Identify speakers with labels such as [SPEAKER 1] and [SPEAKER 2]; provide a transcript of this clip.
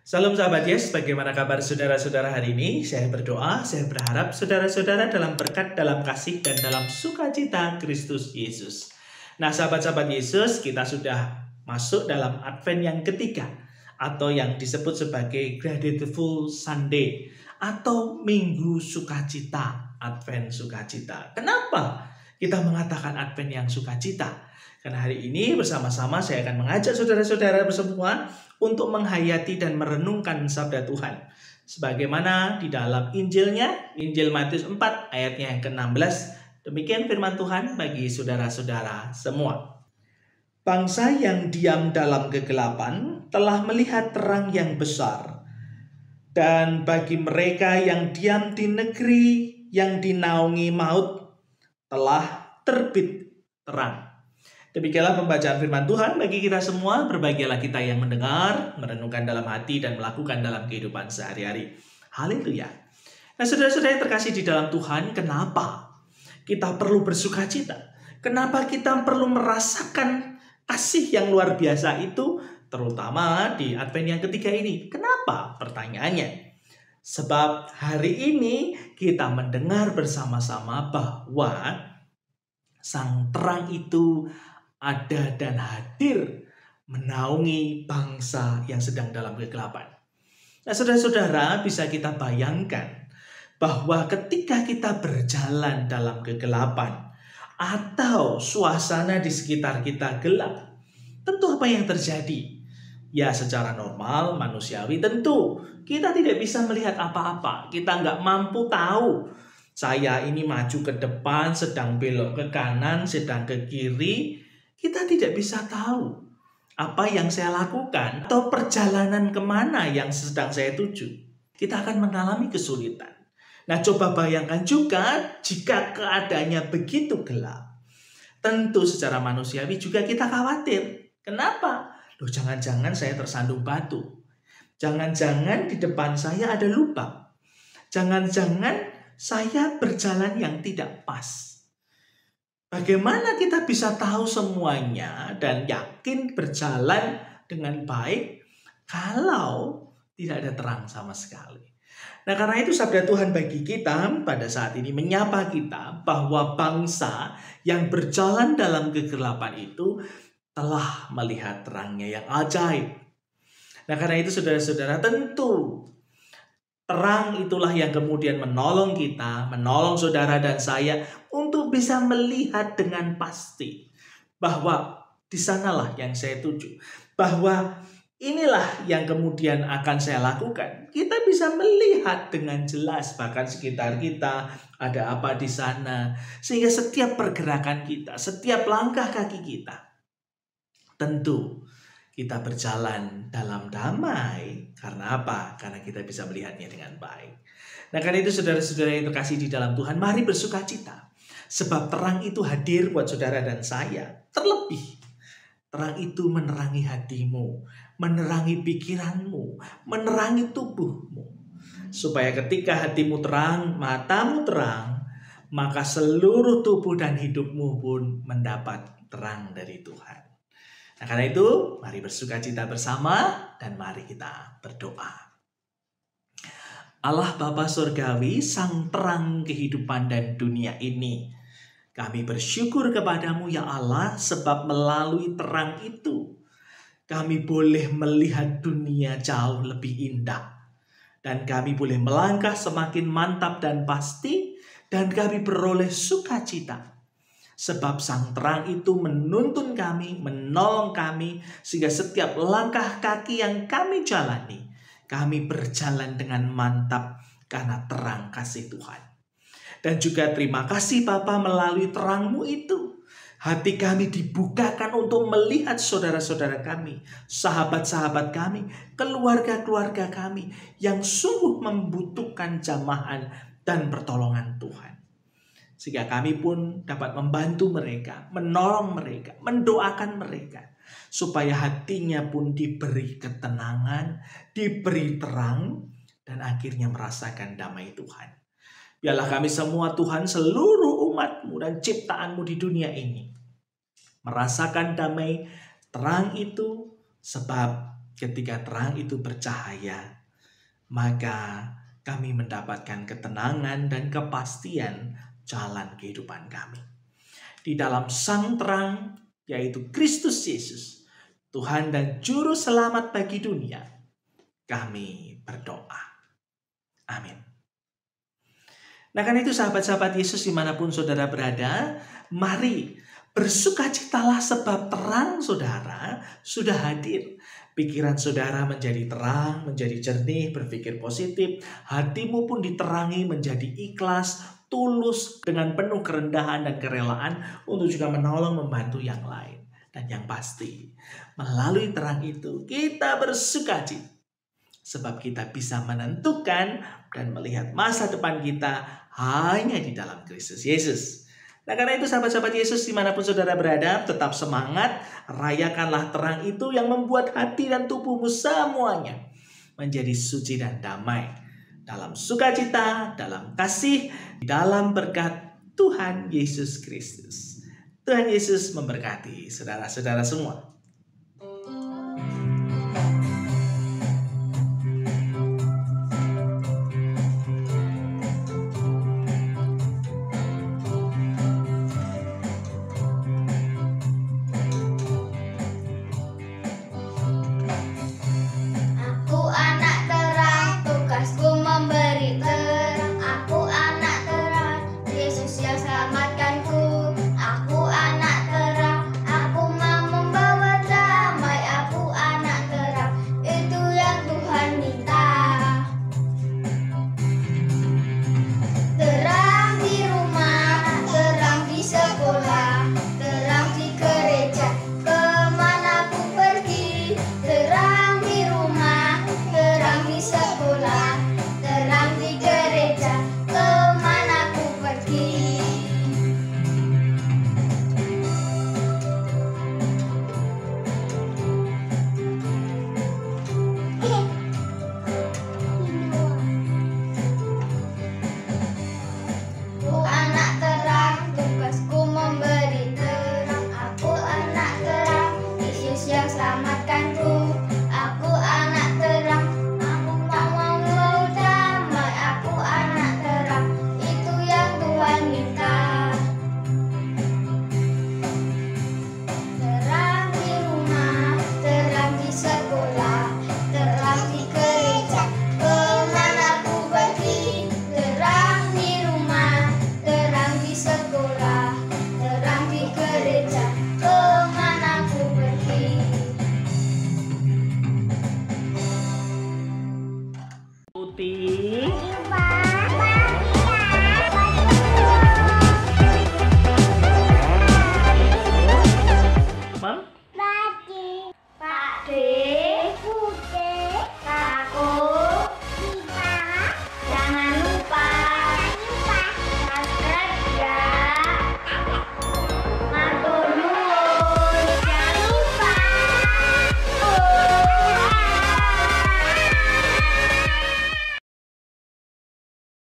[SPEAKER 1] Salam sahabat Yes, bagaimana kabar saudara-saudara hari ini? Saya berdoa, saya berharap saudara-saudara dalam berkat, dalam kasih, dan dalam sukacita Kristus Yesus. Nah sahabat-sahabat Yesus, kita sudah masuk dalam Advent yang ketiga, atau yang disebut sebagai Grateful Sunday, atau Minggu Sukacita, Advent Sukacita. Kenapa kita mengatakan Advent yang sukacita? Karena hari ini bersama-sama saya akan mengajak saudara-saudara semua untuk menghayati dan merenungkan sabda Tuhan. Sebagaimana di dalam Injilnya, Injil Matius 4 ayatnya yang ke-16. Demikian firman Tuhan bagi saudara-saudara semua. Bangsa yang diam dalam kegelapan telah melihat terang yang besar. Dan bagi mereka yang diam di negeri yang dinaungi maut telah terbit terang. Demikianlah pembacaan firman Tuhan bagi kita semua. Berbahagialah kita yang mendengar, merenungkan dalam hati, dan melakukan dalam kehidupan sehari-hari. Haleluya. Nah, saudara-saudara yang terkasih di dalam Tuhan, kenapa kita perlu bersuka cita? Kenapa kita perlu merasakan kasih yang luar biasa itu, terutama di Advent yang ketiga ini? Kenapa? Pertanyaannya. Sebab hari ini kita mendengar bersama-sama bahwa Sang terang itu ada dan hadir menaungi bangsa yang sedang dalam kegelapan. Nah, saudara-saudara, bisa kita bayangkan bahwa ketika kita berjalan dalam kegelapan atau suasana di sekitar kita gelap, tentu apa yang terjadi? Ya, secara normal, manusiawi, tentu kita tidak bisa melihat apa-apa. Kita nggak mampu tahu saya ini maju ke depan, sedang belok ke kanan, sedang ke kiri. Kita tidak bisa tahu apa yang saya lakukan atau perjalanan kemana yang sedang saya tuju. Kita akan mengalami kesulitan. Nah, coba bayangkan juga jika keadaannya begitu gelap. Tentu secara manusiawi juga kita khawatir. Kenapa? Loh, jangan-jangan saya tersandung batu. Jangan-jangan di depan saya ada lubang. Jangan-jangan saya berjalan yang tidak pas. Bagaimana kita bisa tahu semuanya dan yakin berjalan dengan baik kalau tidak ada terang sama sekali? Nah, karena itu sabda Tuhan bagi kita pada saat ini menyapa kita bahwa bangsa yang berjalan dalam kegelapan itu telah melihat terangnya yang ajaib. Nah, karena itu saudara-saudara, tentu terang itulah yang kemudian menolong kita, menolong saudara dan saya untuk bisa melihat dengan pasti bahwa di sanalah yang saya tuju. Bahwa inilah yang kemudian akan saya lakukan. Kita bisa melihat dengan jelas bahkan sekitar kita ada apa di sana. Sehingga setiap pergerakan kita, setiap langkah kaki kita, tentu kita berjalan dalam damai. Karena apa? Karena kita bisa melihatnya dengan baik. Nah, karena itu saudara-saudara yang terkasih di dalam Tuhan, mari bersuka cita. Sebab terang itu hadir buat saudara dan saya. Terlebih, terang itu menerangi hatimu, menerangi pikiranmu, menerangi tubuhmu. Supaya ketika hatimu terang, matamu terang, maka seluruh tubuh dan hidupmu pun mendapat terang dari Tuhan. Nah, karena itu, mari bersuka cita bersama dan mari kita berdoa. Allah Bapa Surgawi, Sang terang kehidupan dan dunia ini, kami bersyukur kepadamu ya Allah, sebab melalui terang itu, kami boleh melihat dunia jauh lebih indah. Dan kami boleh melangkah semakin mantap dan pasti, dan kami beroleh sukacita. Sebab sang terang itu menuntun kami, menolong kami, sehingga setiap langkah kaki yang kami jalani, kami berjalan dengan mantap karena terang kasih Tuhan. Dan juga terima kasih Bapa, melalui terangmu itu, hati kami dibukakan untuk melihat saudara-saudara kami, sahabat-sahabat kami, keluarga-keluarga kami yang sungguh membutuhkan jamahan dan pertolongan Tuhan. Sehingga kami pun dapat membantu mereka, menolong mereka, mendoakan mereka. Supaya hatinya pun diberi ketenangan, diberi terang, dan akhirnya merasakan damai Tuhan. Biarlah kami semua Tuhan, seluruh umat-Mu dan ciptaan-Mu di dunia ini, merasakan damai terang itu, sebab ketika terang itu bercahaya, maka kami mendapatkan ketenangan dan kepastian jalan kehidupan kami. Di dalam Sang Terang, yaitu Kristus Yesus, Tuhan dan Juru Selamat bagi dunia, kami berdoa. Amin. Nah, karena itu sahabat-sahabat Yesus dimanapun saudara berada, mari bersukacitalah sebab terang saudara sudah hadir. Pikiran saudara menjadi terang, menjadi jernih, berpikir positif. Hatimu pun diterangi menjadi ikhlas, tulus, dengan penuh kerendahan dan kerelaan untuk juga menolong, membantu yang lain. Dan yang pasti, melalui terang itu kita bersukacita. Sebab kita bisa menentukan dan melihat masa depan kita hanya di dalam Kristus Yesus. Nah, karena itu sahabat-sahabat Yesus dimanapun saudara berada, tetap semangat, rayakanlah terang itu yang membuat hati dan tubuhmu semuanya menjadi suci dan damai. Dalam sukacita, dalam kasih, dalam berkat Tuhan Yesus Kristus. Tuhan Yesus memberkati saudara-saudara semua.